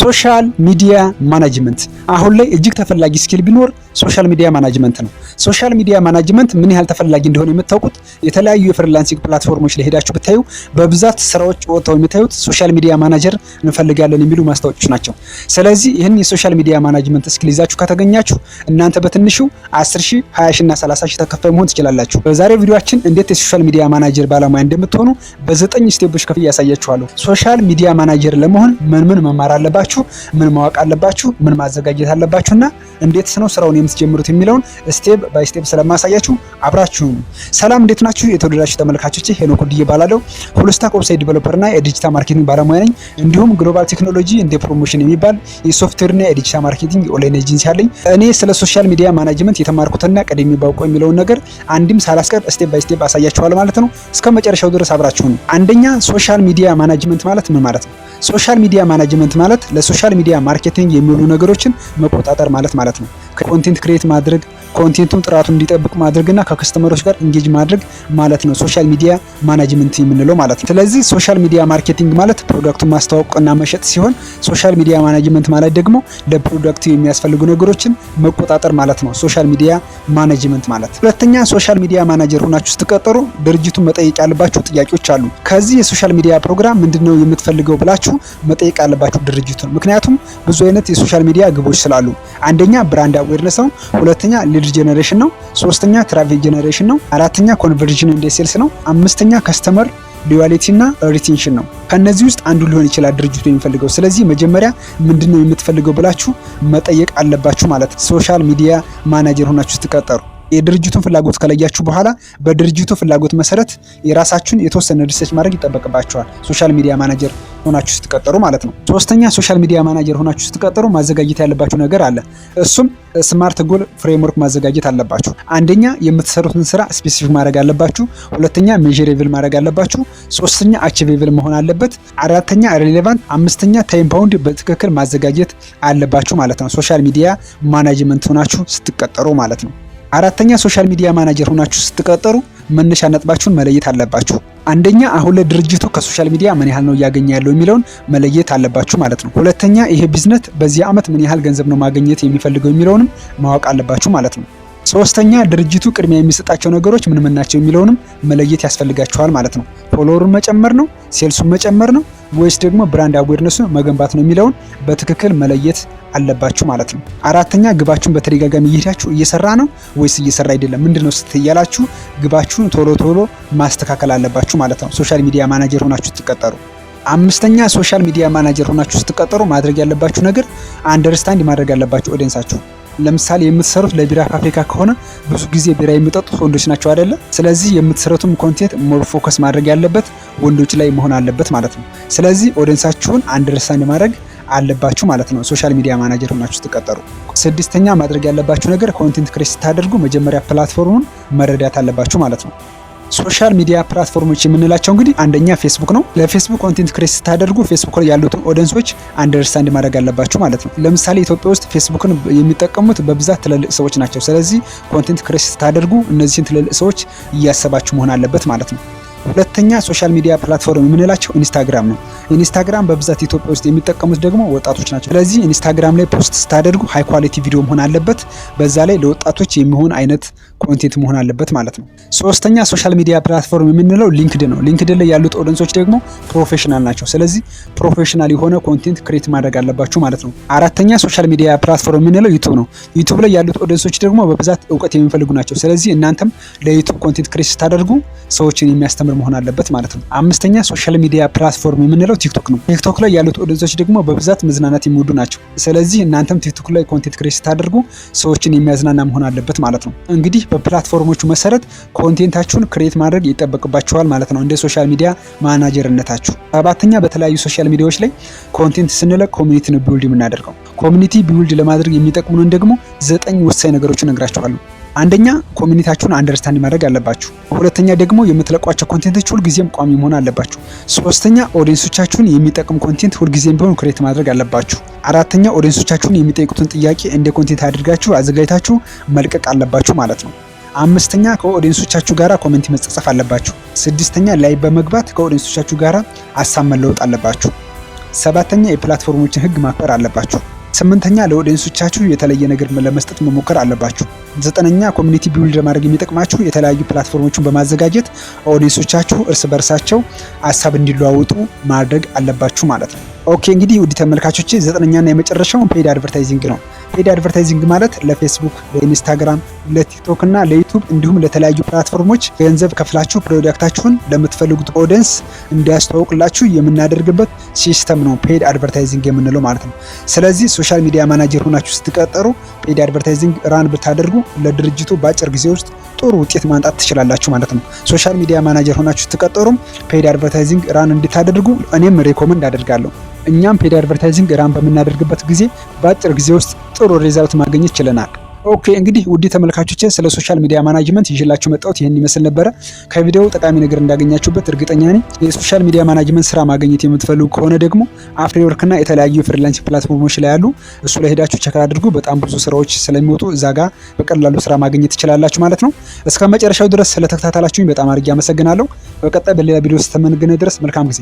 ሶሻል ሚዲያ ማናጅመንት አሁን ላይ እጅግ ተፈላጊ ስኪል ቢኖር ሶሻል ሚዲያ ማናጅመንት ነው። ሶሻል ሚዲያ ማናጅመንት ምን ያህል ተፈላጊ እንደሆነ የምታውቁት የተለያዩ የፍሪላንሲንግ ፕላትፎርሞች ላይ ሄዳችሁ ብታዩ በብዛት ስራዎች ወጥተው የምታዩት ሶሻል ሚዲያ ማናጀር እንፈልጋለን የሚሉ ማስታወቂያዎች ናቸው። ስለዚህ ይህን የሶሻል ሚዲያ ማናጅመንት ስኪል ይዛችሁ ከተገኛችሁ እናንተ በትንሹ 10,000፣ 20,000 እና 30,000 ተከፋይ መሆን ትችላላችሁ። በዛሬው ቪዲዮአችን እንዴት የሶሻል ሚዲያ ማናጀር ባለሙያ እንደምትሆኑ በ9 ስቴፖች ከፍዬ ያሳያችኋለሁ። ሶሻል ሚዲያ ማናጀር ለመሆን ምን መማር አለባችሁ፣ ምን ማወቅ አለባችሁ፣ ምን ማዘጋጀት አለባችሁና እንዴት ነው ስራውን የምትጀምሩት የሚለውን ስቴፕ ባይ ስቴፕ ስለማሳያችሁ አብራችሁ። ሰላም፣ እንዴት ናችሁ የተወደዳችሁ ተመልካቾቼ? ሄኖክ ዲዬ እባላለሁ። ፉል ስታክ ዌብሳይት ዲቨሎፐር እና የዲጂታል ማርኬቲንግ ባለሙያ ነኝ። እንዲሁም ግሎባል ቴክኖሎጂ እንደ ፕሮሞሽን የሚባል የሶፍትዌር እና የዲጂታል ማርኬቲንግ ኦንላይን ኤጀንሲ አለኝ። እኔ ስለ ሶሻል ሚዲያ ማናጅመንት የተማርኩትና ቀደም ባውቀው የሚለውን ነገር አንድም ሳላስቀር ስቴፕ ባይ ስቴፕ አሳያችኋለሁ ማለት ነው። እስከ መጨረሻው ድረስ አብራችሁ ነው። አንደኛ ሶሻል ሚዲያ ማናጅመንት ማለት ምን ማለት ነው? ሶሻል ሚዲያ ማናጅመንት ማለት ለሶሻል ሚዲያ ማርኬቲንግ የሚውሉ ነገሮችን መቆጣጠር ማለት ነው። ኮንቴንት ክሬት ማድረግ፣ ኮንቴንቱን ጥራቱን እንዲጠብቅ ማድረግና ከከስተመሮች ጋር ኢንጌጅ ማድረግ ማለት ነው ሶሻል ሚዲያ ማናጅመንት የምንለው ማለት ነው። ስለዚህ ሶሻል ሚዲያ ማርኬቲንግ ማለት ፕሮዳክቱን ማስተዋወቅና መሸጥ ሲሆን ሶሻል ሚዲያ ማናጅመንት ማለት ደግሞ ለፕሮዳክቱ የሚያስፈልጉ ነገሮችን መቆጣጠር ማለት ነው ሶሻል ሚዲያ ማናጅመንት ማለት። ሁለተኛ ሶሻል ሚዲያ ማናጀር ሆናችሁ ስትቀጠሩ ድርጅቱን መጠየቅ ያለባችሁ ጥያቄዎች አሉ። ከዚህ የሶሻል ሚዲያ ፕሮግራም ምንድነው የምትፈልገው ብላችሁ መጠየቅ ያለባችሁ ድርጅቱን። ምክንያቱም ብዙ አይነት የሶሻል ሚዲያ ግቦች ስላሉ፣ አንደኛ ብራንድ አዌርነስ ነው፣ ሁለተኛ ሊድ ጀነሬሽን ነው፣ ሶስተኛ ትራፊክ ጀነሬሽን ነው፣ አራተኛ ኮንቨርዥን እንደ ሴልስ ነው፣ አምስተኛ ከስተመር ሎያሊቲ እና ሪቴንሽን ነው። ከነዚህ ውስጥ አንዱ ሊሆን ይችላል ድርጅቱ የሚፈልገው። ስለዚህ መጀመሪያ ምንድነው የምትፈልገው ብላችሁ መጠየቅ አለባችሁ ማለት ሶሻል ሚዲያ ማናጀር ሆናችሁ ስትቀጠሩ። የድርጅቱን ፍላጎት ከለያችሁ በኋላ በድርጅቱ ፍላጎት መሰረት የራሳችሁን የተወሰነ ሪሰርች ማድረግ ይጠበቅባችኋል ሶሻል ሚዲያ ማናጀር ሆናችሁ ስትቀጠሩ ማለት ነው። ሶስተኛ ሶሻል ሚዲያ ማናጀር ሆናችሁ ስትቀጠሩ ማዘጋጀት ያለባችሁ ነገር አለ። እሱም ስማርት ጎል ፍሬምወርክ ማዘጋጀት አለባችሁ። አንደኛ የምትሰሩትን ስራ ስፔሲፊክ ማድረግ አለባችሁ። ሁለተኛ ሜዠሬብል ማድረግ አለባችሁ። ሶስተኛ አቺቬብል መሆን አለበት። አራተኛ ሪሌቫንት፣ አምስተኛ ታይም ባውንድ በትክክል ማዘጋጀት አለባችሁ ማለት ነው ሶሻል ሚዲያ ማናጅመንት ሆናችሁ ስትቀጠሩ ማለት ነው። አራተኛ ሶሻል ሚዲያ ማናጀር ሆናችሁ ስትቀጠሩ መነሻ ነጥባችሁን መለየት አለባችሁ። አንደኛ አሁን ለድርጅቱ ከሶሻል ሚዲያ ምን ያህል ነው እያገኘ ያለው የሚለውን መለየት አለባችሁ ማለት ነው። ሁለተኛ ይሄ ቢዝነስ በዚህ ዓመት ምን ያህል ገንዘብ ነው ማግኘት የሚፈልገው የሚለውንም ማወቅ አለባችሁ ማለት ነው። ሶስተኛ ድርጅቱ ቅድሚያ የሚሰጣቸው ነገሮች ምን ናቸው የሚለውንም መለየት ያስፈልጋችኋል ማለት ነው። ፎሎወሩን መጨመር ነው፣ ሴልሱን መጨመር ነው ወይስ ደግሞ ብራንድ አዌርነሱን መገንባት ነው የሚለውን በትክክል መለየት አለባችሁ ማለት ነው። አራተኛ ግባችሁን በተደጋጋሚ እየሄዳችሁ እየሰራ ነው ወይስ እየሰራ አይደለም ምንድነው ስትያላችሁ ግባችሁን ቶሎ ማስተካከል አለባችሁ ማለት ነው ሶሻል ሚዲያ ማናጀር ሆናችሁ ስትቀጠሩ። አምስተኛ ሶሻል ሚዲያ ማናጀር ሆናችሁ ስትቀጠሩ ማድረግ ያለባችሁ ነገር አንደርስታንድ ማድረግ ያለባችሁ ኦዲየንሳችሁ። ለምሳሌ የምትሰሩት ለቢራ ፋብሪካ ከሆነ ብዙ ጊዜ ቢራ የሚጠጡት ወንዶች ናቸው አይደለ? ስለዚህ የምትሰሩትም ኮንቴንት ሞር ፎከስ ማድረግ ያለበት ወንዶች ላይ መሆን አለበት ማለት ነው። ስለዚህ ኦዲየንሳችሁን አንደርስታንድ ማድረግ አለባችሁ ማለት ነው ሶሻል ሚዲያ ማናጀር ሆናችሁ ስትቀጠሩ። ስድስተኛ ማድረግ ያለባችሁ ነገር ኮንቴንት ክሬት ስታደርጉ መጀመሪያ ፕላትፎርሙን መረዳት አለባችሁ ማለት ነው። ሶሻል ሚዲያ ፕላትፎርሞች የምንላቸው እንግዲህ አንደኛ ፌስቡክ ነው። ለፌስቡክ ኮንቴንት ክሬት ስታደርጉ ፌስቡክ ላይ ያሉትን ኦዲየንሶች አንደርስታንድ ማድረግ አለባችሁ ማለት ነው። ለምሳሌ ኢትዮጵያ ውስጥ ፌስቡክን የሚጠቀሙት በብዛት ትልልቅ ሰዎች ናቸው። ስለዚህ ኮንቴንት ክሬት ስታደርጉ እነዚህን ትልልቅ ሰዎች እያሰባችሁ መሆን አለበት ማለት ነው። ሁለተኛ ሶሻል ሚዲያ ፕላትፎርም የምንላቸው ኢንስታግራም ነው። ኢንስታግራም በብዛት ኢትዮጵያ ውስጥ የሚጠቀሙት ደግሞ ወጣቶች ናቸው። ስለዚህ ኢንስታግራም ላይ ፖስት ስታደርጉ ሃይ ኳሊቲ ቪዲዮ መሆን አለበት። በዛ ላይ ለወጣቶች የሚሆን አይነት ኮንቴንት መሆን አለበት ማለት ነው። ሶስተኛ ሶሻል ሚዲያ ፕላትፎርም የምንለው ሊንክድን ነው። ሊንክድን ላይ ያሉት ኦዲየንሶች ደግሞ ፕሮፌሽናል ናቸው። ስለዚህ ፕሮፌሽናል የሆነ ኮንቴንት ክሬት ማድረግ አለባችሁ ማለት ነው። አራተኛ ሶሻል ሚዲያ ፕላትፎርም የምንለው ዩቲዩብ ነው። ዩቲዩብ ላይ ያሉት ኦዲየንሶች ደግሞ በብዛት እውቀት የሚፈልጉ ናቸው። ስለዚህ እናንተም ለዩቲዩብ ኮንቴንት ክሬት ስታደርጉ ሰዎችን የሚያስተምር መሆን አለበት ማለት ነው። አምስተኛ ሶሻል ሚዲያ ፕላትፎርም የምንለው ቲክቶክ ነው። ቲክቶክ ላይ ያሉት ኦዲየንሶች ደግሞ በብዛት መዝናናት የሚወዱ ናቸው። ስለዚህ እናንተም ቲክቶክ ላይ ኮንቴንት ክሬት ስታደርጉ ሰዎችን የሚያዝናና መሆን አለበት ማለት ነው። እንግዲህ በፕላትፎርሞቹ መሰረት ኮንቴንታችሁን ክሬት ማድረግ ይጠበቅባችኋል ማለት ነው እንደ ሶሻል ሚዲያ ማናጀርነታችሁ። ሰባተኛ በተለያዩ ሶሻል ሚዲያዎች ላይ ኮንቴንት ስንለቅ ኮሚኒቲ ነው ቢውልድ የምናደርገው። ኮሚኒቲ ቢውልድ ለማድረግ የሚጠቅሙን ደግሞ 9 ወሳኝ ነገሮችን እነግራችኋለሁ። አንደኛ ኮሚኒቲያችሁን አንደርስታንድ ማድረግ አለባችሁ። ሁለተኛ ደግሞ የምትለቋቸው ኮንቴንቶች ሁልጊዜም ቋሚ መሆን አለባችሁ። ሶስተኛ ኦዲየንሶቻችሁን የሚጠቅም ኮንቴንት ሁልጊዜም ቢሆን ክሬት ማድረግ አለባችሁ። አራተኛ ኦዲየንሶቻችሁን የሚጠይቁትን ጥያቄ እንደ ኮንቴንት አድርጋችሁ አዘጋጅታችሁ መልቀቅ አለባችሁ ማለት ነው። አምስተኛ ከኦዲየንሶቻችሁ ጋራ ኮሜንት መጻጻፍ አለባችሁ። ስድስተኛ ላይ በመግባት ከኦዲየንሶቻችሁ ጋራ ሀሳብ መለወጥ አለባችሁ። 7ኛ የፕላትፎርሞችን ህግ ማክበር አለባችሁ። 8ኛ ለኦዲየንሶቻችሁ የተለየ ነገር ለመስጠት መሞከር አለባችሁ። 9ኛ ኮሚኒቲ ቢልድ ለማድረግ የሚጠቅማችሁ የተለያዩ ፕላትፎርሞችን በማዘጋጀት ኦዲየንሶቻችሁ እርስ በርሳቸው ሀሳብ እንዲለዋወጡ ማድረግ አለባችሁ ማለት ነው። ኦኬ እንግዲህ ውድ ተመልካቾቼ 9ኛና የመጨረሻው ፔድ አድቨርታይዚንግ ነው። ፔድ አድቨርታይዚንግ ማለት ለፌስቡክ፣ ለኢንስታግራም፣ ለቲክቶክ እና ለዩቲዩብ እንዲሁም ለተለያዩ ፕላትፎርሞች ገንዘብ ከፍላችሁ ፕሮዳክታችሁን ለምትፈልጉት ኦዲየንስ እንዲያስተዋውቅላችሁ የምናደርግበት ሲስተም ነው ፔድ አድቨርታይዚንግ የምንለው ማለት ነው። ስለዚህ ሶሻል ሚዲያ ማናጀር ሆናችሁ ስትቀጠሩ ፔድ አድቨርታይዚንግ ራን ብታደርጉ ለድርጅቱ በአጭር ጊዜ ውስጥ ጥሩ ውጤት ማምጣት ትችላላችሁ ማለት ነው። ሶሻል ሚዲያ ማናጀር ሆናችሁ ስትቀጠሩም ፔድ አድቨርታይዚንግ ራን እንድታደርጉ እኔም ሬኮመንድ አደርጋለሁ። እኛም ፔድ አድቨርታይዚንግ ራን በምናደርግበት ጊዜ በአጭር ጊዜ ውስጥ ጥሩ ሪዛልት ማግኘት ችለናል። ኦኬ እንግዲህ ውድ ተመልካቾቼ ስለ ሶሻል ሚዲያ ማናጅመንት ይዤላችሁ መጣሁት ይሄን ይመስል ነበረ። ከቪዲዮው ጠቃሚ ነገር እንዳገኛችሁበት እርግጠኛ ነኝ። የሶሻል ሚዲያ ማናጅመንት ስራ ማግኘት የምትፈልጉ ከሆነ ደግሞ አፍሪወርክ እና የተለያዩ የፍሪላንስ ፕላትፎርሞች ላይ ያሉ እሱ ላይ ሄዳችሁ ቸክ አድርጉ። በጣም ብዙ ስራዎች ስለሚወጡ እዛ ጋር በቀላሉ ስራ ማግኘት ትችላላችሁ ማለት ነው። እስከ መጨረሻው ድረስ ስለተከታተላችሁኝ በጣም አድርጌ አመሰግናለሁ። በቀጣይ በሌላ ቪዲዮ እስከምንገናኝ ድረስ መልካም ጊዜ